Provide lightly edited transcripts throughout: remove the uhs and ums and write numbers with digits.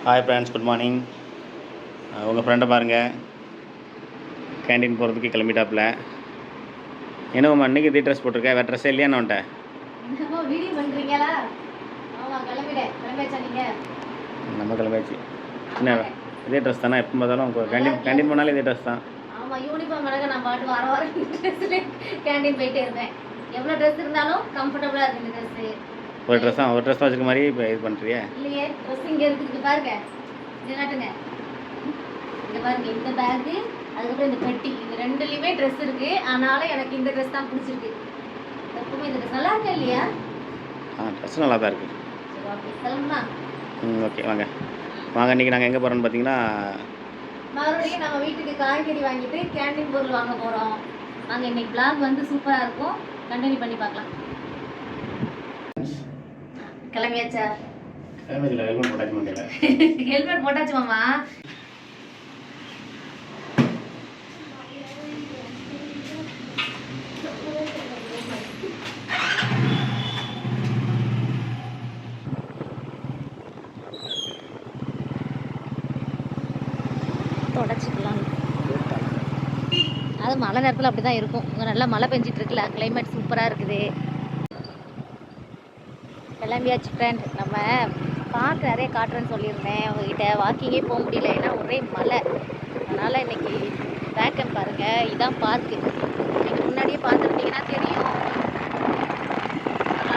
Hi friends, good morning. உங்கள் ஃப்ரெண்டை பாருங்கள், கேண்டீன் போகிறதுக்கு கிளம்பிட்டாப்புல. என்னம்மா அன்றைக்கி இதே ட்ரெஸ் போட்டிருக்கேன், வேறு ட்ரெஸ்ஸே இல்லையா? நான் வீடியோ பண்ணுறீங்களா? நம்ம கிளம்பியாச்சு. என்ன இதே ட்ரெஸ் தானே? எப்போ பார்த்தாலும் கேண்டீன் போனாலும் இதே ட்ரெஸ் தான். ஆமாம், யூனிஃபார்ம் கணக்கு நான் பாட்டு வர ட்ரெஸ்ஸில் கேண்டீன் போயிட்டே இருந்தேன். எவ்வளோ ட்ரெஸ் இருந்தாலும் கம்ஃபர்டபுளாக இருக்குது இந்த ட்ரெஸ்ஸு. ஒரு ட்ரெஸ் தான் வச்சுக்க மாதிரி இப்போ இது பண்ணுறியா? இல்லையே, ட்ரெஸ் இங்கே இருக்குது பாருங்க, இங்கே காட்டுங்க. இங்கே பாருங்க, இந்த பேக்கு, அதுக்கப்புறம் இந்த பெட்டி, இந்த ரெண்டுலேயுமே ட்ரெஸ் இருக்குது. அதனால் எனக்கு இந்த ட்ரெஸ் தான் பிடிச்சிருக்கு. எப்பவுமே இந்த ட்ரெஸ் நல்லா இருக்கா இல்லையா? ட்ரெஸ் நல்லா தான் இருக்குது. சரி, ஓகே, கிளம்புமா? ஓகே, வாங்க. இன்றைக்கி நாங்கள் எங்கே போகிறோன்னு பார்த்தீங்கன்னா, மறுபடியும் நம்ம வீட்டுக்கு காய்கறி வாங்கிட்டு கேண்டீன் பொருள் வாங்க போகிறோம். நாங்கள் இன்னைக்கு பிளாக் வந்து சூப்பராக இருக்கும், கண்டினியூ பண்ணி பார்க்கலாம். கிளம்பியாச்சா? ஹெல்மெட் போட்டாச்சு மாமா. தொடச்சிக்கலாம். அது மழை நேரத்தில் அப்படி தான் இருக்கும். இங்கே நல்லா மழை பெஞ்சிட்டு இருக்குல்ல, கிளைமேட் சூப்பராக இருக்குது. கிளம்பியாச்சு ஃப்ரெண்ட். நம்ம பார்க் நிறைய காட்டுறேன்னு சொல்லியிருந்தேன் உங்ககிட்ட. வாக்கிங்கே போக முடியல, ஏன்னா ஒரே மழை. அதனால் இன்னைக்கு பேக்கப் பாருங்கள், இதான் பார்க்கு. நீங்கள் முன்னாடியே பார்த்துருந்தீங்கன்னா தெரியும்.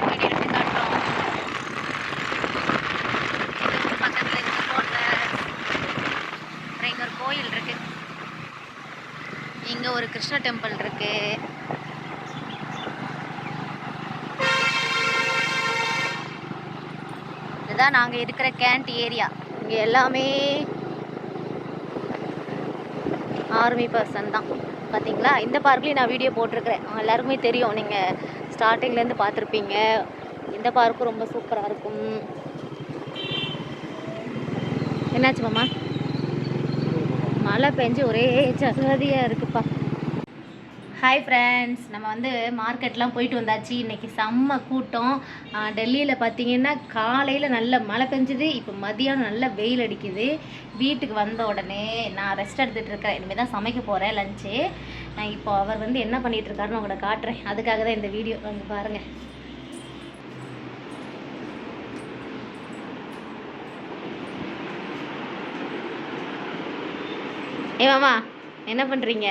வீடியோ எடுத்து காட்டுறோம். பக்கத்தில் இருந்து ரோட்டில் இங்கே ஒரு கோயில் இருக்கு, இங்கே ஒரு கிருஷ்ண டெம்பிள் இருக்கு. இதுதான் நாங்கள் இருக்கிற கேண்ட் ஏரியா. இங்கே எல்லாமே ஆர்மி பர்சன் தான். பார்த்தீங்களா? இந்த பார்க்லேயும் நான் வீடியோ போட்டிருக்கிறேன், எல்லாருக்குமே தெரியும். நீங்கள் ஸ்டார்டிங்லேருந்து பார்த்துருப்பீங்க. இந்த பார்க்கும் ரொம்ப சூப்பராக இருக்கும். என்னாச்சு மாமா? மழை பெஞ்சு ஒரே ஜகதியாக இருக்குப்பா. ஹாய் ஃப்ரெண்ட்ஸ், நம்ம வந்து மார்க்கெட்லாம் போயிட்டு வந்தாச்சு. இன்றைக்கி செம்ம கூட்டம். டெல்லியில் பார்த்தீங்கன்னா காலையில் நல்ல மழை பெஞ்சுது, இப்போ மதியானம் நல்ல வெயில் அடிக்குது. வீட்டுக்கு வந்த உடனே நான் ரெஸ்ட் எடுத்துகிட்டு இருக்கேன். இனிமேல் தான் சமைக்க போகிறேன் லஞ்சு. இப்போ அவர் வந்து என்ன பண்ணிகிட்ருக்காருன்னு உங்கள்கிட்ட காட்டுறேன். அதுக்காக தான் இந்த வீடியோ. வந்து பாருங்கள். ஏ மாமா, என்ன பண்ணுறீங்க?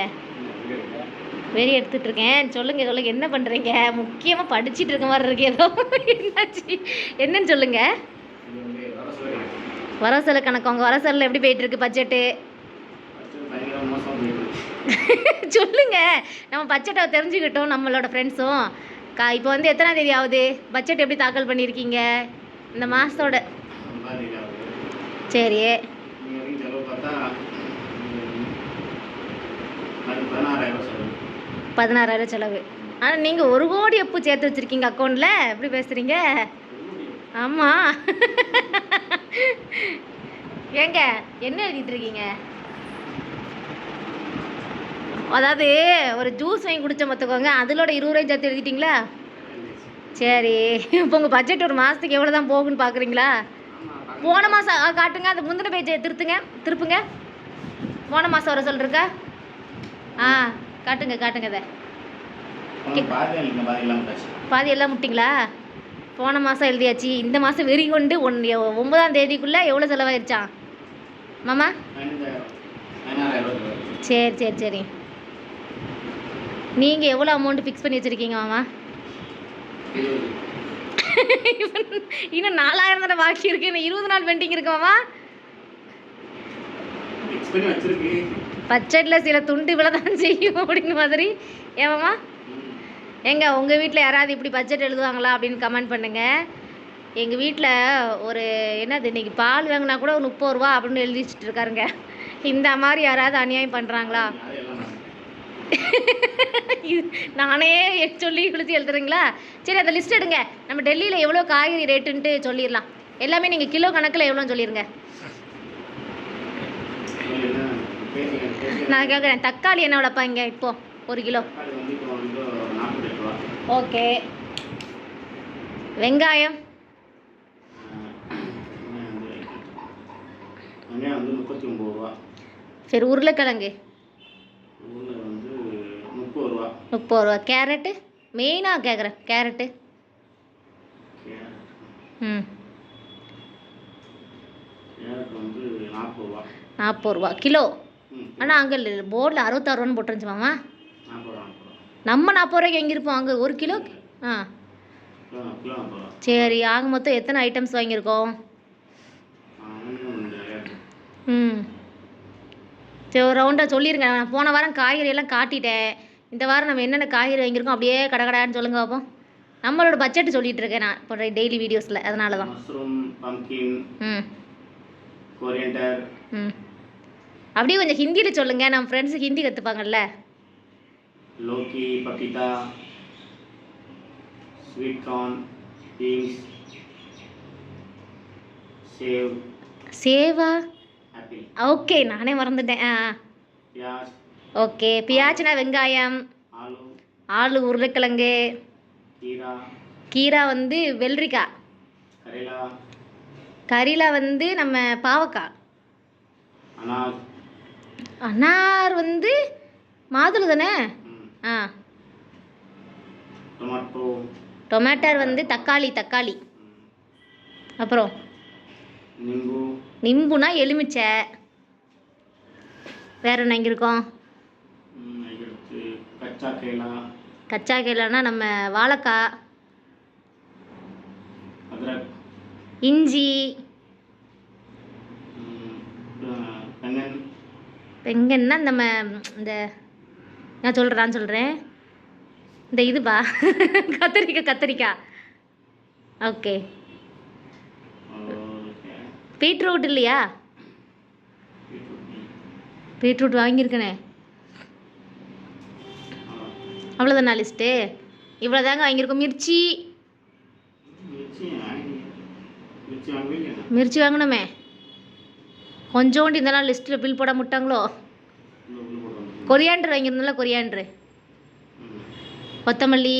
வெறி எடுத்துட்ருக்கேன். சொல்லுங்கள் என்ன பண்ணுறீங்க? முக்கியமாக படிச்சுட்டு இருக்க மாதிரி இருக்கு ஏதோ. என்னாச்சு, என்னன்னு சொல்லுங்கள். வரசல கணக்கு, உங்கள் வரசலில் எப்படி போயிட்டுருக்கு பட்ஜெட்டு? சொல்லுங்க, நம்ம பட்ஜெட்டை தெரிஞ்சுக்கிட்டோம் நம்மளோட ஃப்ரெண்ட்ஸும். இப்போ வந்து எத்தனாம் தேதி ஆகுது? பட்ஜெட் எப்படி தாக்கல் பண்ணியிருக்கீங்க இந்த மாதத்தோட? சரி, 16,000 செலவு. ஆனால் நீங்கள் 1 கோடி எப்போ சேர்த்து வச்சுருக்கீங்க அக்கௌண்ட்டில்? எப்படி பேசுகிறீங்க? ஆமாம். ஏங்க என்ன எழுதிட்டு இருக்கீங்க? அதாவது ஒரு ஜூஸ் வாங்கி குடிச்ச பார்த்துக்கோங்க, அதிலோட 20 ரூபாய் சேர்த்து எழுதிட்டிங்களா? சரி, இப்போ உங்கள் பட்ஜெட் ஒரு மாதத்துக்கு எவ்வளோ தான் போகுன்னு பார்க்குறீங்களா? போன மாதம் காட்டுங்க, அது முந்தின பேஜை திருப்புங்க. போன மாதம் வர சொல்லிருக்கா? காட்டுங்க அதை. பாதி எல்லாம் முட்டிங்களா? போன மாதம் எழுதியாச்சு. இந்த மாதம் வெறி கொண்டு 9ஆம் தேதிக்குள்ளே எவ்வளோ செலவாயிருச்சா மாமா? சரி. நீங்கள் எவ்வளோ அமௌண்ட் ஃபிக்ஸ் பண்ணி வச்சுருக்கீங்க மாமா? இன்னும் 4,000 தானே பாக்கி இருக்கு. இன்னும் 20 நாள் பெண்டிங் இருக்கு மாமா. பட்ஜெட்டில் சில துண்டு இவ்வளோ தான் செய்யும் அப்படிங்கிற மாதிரி. ஏமாம்மா, எங்க உங்கள் வீட்டில் யாராவது இப்படி பட்ஜெட் எழுதுவாங்களா அப்படின்னு கமெண்ட் பண்ணுங்கள். எங்கள் வீட்டில் ஒரு என்னது, இன்றைக்கி பால் வாங்கினா கூட 30 ரூபா அப்படின்னு எழுதி வச்சுட்டு இருக்காருங்க. இந்த மாதிரி யாராவது அநியாயம் பண்ணுறாங்களா? நானே சொல்லி குளித்து எழுதுறீங்களா? சரி, அதை லிஸ்ட் எடுங்க. நம்ம டெல்லியில் எவ்வளோ காய்கறி ரேட்டுன்ட்டு சொல்லிடலாம். எல்லாமே நீங்கள் கிலோ கணக்கில் எவ்வளோன்னு சொல்லிடுங்க. நான் கேட்குறேன், தக்காளி என்ன விளப்பாங்க இப்போ 1 கிலோ? ஓகே. வெங்காயம் வெங்காயம் வந்து 39 ரூபா. சரி, உருளைக்கிழங்கு ஊரில் வந்து 30 ரூபா. 30 ரூபா. கேரட்டு மெயினாக கேட்குறேன், கேரட்டு. ம், கேரட் வந்து 40 ரூபா. 40 ரூபா கிலோ. ம், ஆனால் அங்கே போர்டில் 66 ரூபான்னு போட்டுருந்துச்சு மாமா. 40 ரூபா. நம்ம 40 ரூபாய்க்கு எங்கே இருப்போம் அங்கே ஒரு கிலோ? ஆ கிலோ 40 ரூபா. சரி, ஆக மொத்தம் எத்தனை ஐட்டம்ஸ் வாங்கியிருக்கோம்? நிறையா இருக்கு. ம், சரி, ஒரு ரவுண்டாக சொல்லிடுங்க. நான் போன வாரம் காய்கறி எல்லாம் காட்டிட்டேன். இந்த வாரம் நம்ம என்னென்ன காய்கறி வாங்கியிருக்கோம் அப்படியே கடகடான்னு சொல்லுங்க பார்ப்போம். நம்மளோட பட்ஜெட் சொல்லிட்டு இருக்கேன் நான் இப்போ டெய்லி வீடியோஸில், அதனால தான். மஷ்ரூம், பம்கின், ம் கொரியண்டர், ம் அப்படியே கொஞ்சம் ஹிந்தியில் சொல்லுங்கள், நம்ம ஃப்ரெண்ட்ஸு ஹிந்தி கற்றுப்பாங்கல்ல. லோக்கி, பப்பிதா, ஸ்வீட் கார்ன், பீன்ஸ், சேவ், சேவா? ஆப்பிள், ஓகே, நானே மறந்துட்டேன். ஆ பியாஸ், ஓகே. பியாச்சுனா வெங்காயம், ஆலு, ஆலு உருளைக்கிழங்கு, கீரா, கீரா வந்து வெள்ளரிக்காய், கரேலா, கறிலா வந்து நம்ம பாவக்காய், அனார், அனார் வந்து மாதுளை தானே? ஆ டொமேட்டோ, டொமேட்டர் வந்து தக்காளி. அப்புறம் நிம்பு, நிம்புனா எலுமிச்சை. வேற என்ன இங்கே இருக்கோம்? அடுத்து கச்சா கேலா, கச்சா கேலானா நம்ம வாழைக்காய், அத்ரக், இஞ்சி, வெங்கன், வெங்கன்னா நம்ம இந்த நான் சொல்கிறேன் இந்த இதுபா கத்திரிக்காய். ஓகே. பீட்ரூட் இல்லையா? பீட்ரூட் வாங்கியிருக்கனே. அவ்வளோதானா லிஸ்ட்டு? இவ்வளோ தாங்க வாங்கியிருக்கோம். மிர்ச்சி வாங்கணுமே. கொஞ்சோண்டு இந்த நாள் லிஸ்ட்டில் பில் போட முட்டாங்களோ. கொரியாண்டர் வாங்கியிருந்தோம்ல, கொரியாண்டரு, கொத்தமல்லி,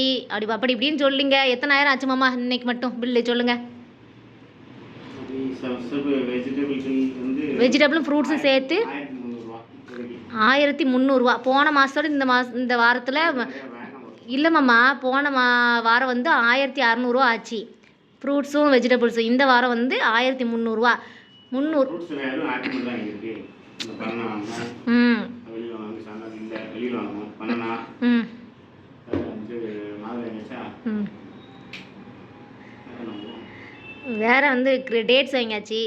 அப்படி இப்படின்னு சொல்லுங்க. எத்தனாயிரம் ஆச்சு மாமா இன்னைக்கு மட்டும் பில்லு சொல்லுங்கள்? வெஜிடபிளும் ஃப்ரூட்ஸும் சேர்த்து 1300 போன மாதத்தோட இந்த வாரத்தில் இல்லை மாமா. போன வாரம் வந்து 1600 ஆச்சு ஃப்ரூட்ஸும் வெஜிடபிள்ஸும். இந்த வாரம் வந்து 1300. 300. ம் ம் ம் வேறு வந்து டேட்ஸ் வாங்கியாச்சு.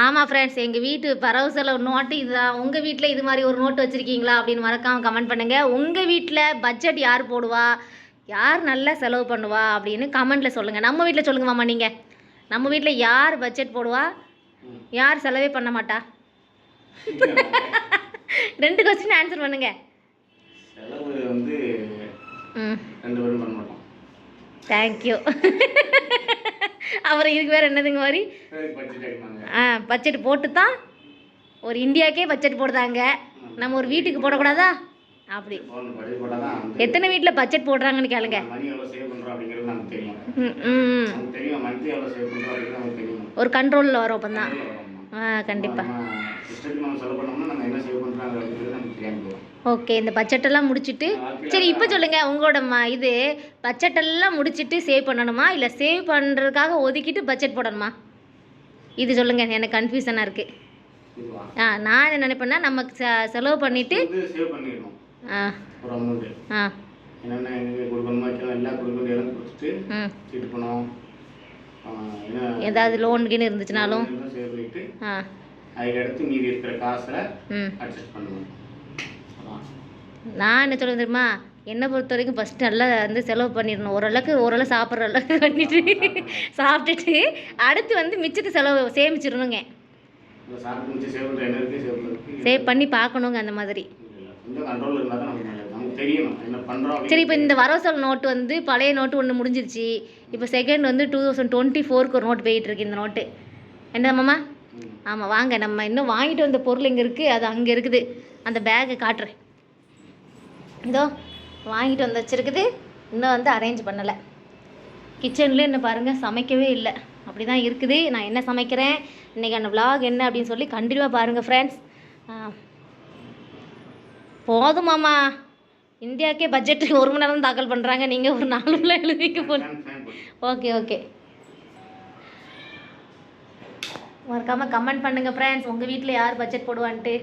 ஆமாம் ஃப்ரெண்ட்ஸ், எங்கள் வீட்டு பரவசல நோட்டு இதுதான். உங்கள் வீட்டில் இது மாதிரி ஒரு நோட்டு வச்சுருக்கீங்களா அப்படின்னு மறக்காமல் கமெண்ட் பண்ணுங்கள். உங்கள் வீட்டில் பட்ஜெட் யார் போடுவா, யார் நல்லா செலவு பண்ணுவா அப்படின்னு கமெண்ட்டில் சொல்லுங்கள். நம்ம வீட்டில் சொல்லுங்க மாமா. நீங்கள் நம்ம வீட்டில் யார் பட்ஜெட் போடுவா, யார் செலவே பண்ண மாட்டா? 2 கொஸ்டின் ஆன்சர் பண்ணுங்க. தேங்க்யூ. அப்புறம் இதுக்கு வேறு என்னதுங்க மாதிரி பட்ஜெட் போட்டு தான் ஒரு இந்தியாவுக்கே பட்ஜெட் போடுதாங்க. நம்ம ஒரு வீட்டுக்கு போடக்கூடாதா? அப்படி எத்தனை வீட்டில் பட்ஜெட் போடுறாங்கன்னு கேளுங்க. ஒரு கண்ட்ரோலில் வரும் அப்போ தான். கண்டிப்பாக. ஓகே, இந்த பட்ஜெட்டெல்லாம் முடிச்சுட்டு சரி இப்போ சொல்லுங்கள், உங்களோட இது பட்ஜெட்டெல்லாம் முடிச்சுட்டு சேவ் பண்ணணுமா இல்லை சேவ் பண்ணுறதுக்காக ஒதுக்கிட்டு பட்ஜெட் போடணுமா? இது சொல்லுங்கள், எனக்கு கன்ஃபியூஷனாக இருக்குது. நான் என்ன நினைப்பேன்னா நம்ம செலவு பண்ணிவிட்டு ஏதாவது லோனுக்குன்னு இருந்துச்சுனாலும் அதுக்கடுத்து மீதி இருக்கிற காசை அட்ஜஸ்ட் பண்ணுவோம். நான் என்ன சொல்ல தெரியுமா, என்னை பொறுத்த வரைக்கும் ஃபஸ்ட்டு நல்லா வந்து செலவு பண்ணிடணும். ஓரளவு சாப்பிட்ற அளவுக்கு பண்ணிட்டு சாப்பிட்டுட்டு அடுத்து வந்து மிச்சத்தை சேமிச்சிடணுங்க. சேவ் பண்ணி பார்க்கணுங்க அந்த மாதிரி. சரி, இப்போ இந்த வரவுசெலவு நோட்டு வந்து பழைய நோட்டு ஒன்று முடிஞ்சிருச்சு. இப்போ செகண்ட் வந்து 2024 ஒரு நோட்டு போயிட்டுருக்கு. இந்த நோட்டு என்ன மாமா? ஆமாம், வாங்க நம்ம இன்னும் வாங்கிட்டு வந்த பொருள் எங்கே இருக்குது, அது அங்கே இருக்குது. அந்த பேக்கை காட்டுறேன். இதோ வாங்கிட்டு வந்து வச்சுருக்குது. இன்னும் வந்து அரேஞ்ச் பண்ணலை. கிச்சன்லேயே இன்னும் பாருங்கள், சமைக்கவே இல்லை. அப்படி தான் இருக்குது. நான் என்ன சமைக்கிறேன் இன்றைக்கான vlog என்ன அப்படின்னு சொல்லி கண்டினியூவாக பாருங்கள் ஃப்ரெண்ட்ஸ். போதுமாம்மா, இந்தியாவுக்கே பட்ஜெட்டுக்கு 1 மணி நேரம் தாக்கல் பண்ணுறாங்க, நீங்கள் ஒரு 4 மணி நேரம் எழுதிக்க போல. ஓகே ஓகே, மறக்காமல் கமெண்ட் பண்ணுங்கள் ஃப்ரெண்ட்ஸ், உங்கள் வீட்டில் யார் பட்ஜெட் போடுவான்ட்டு.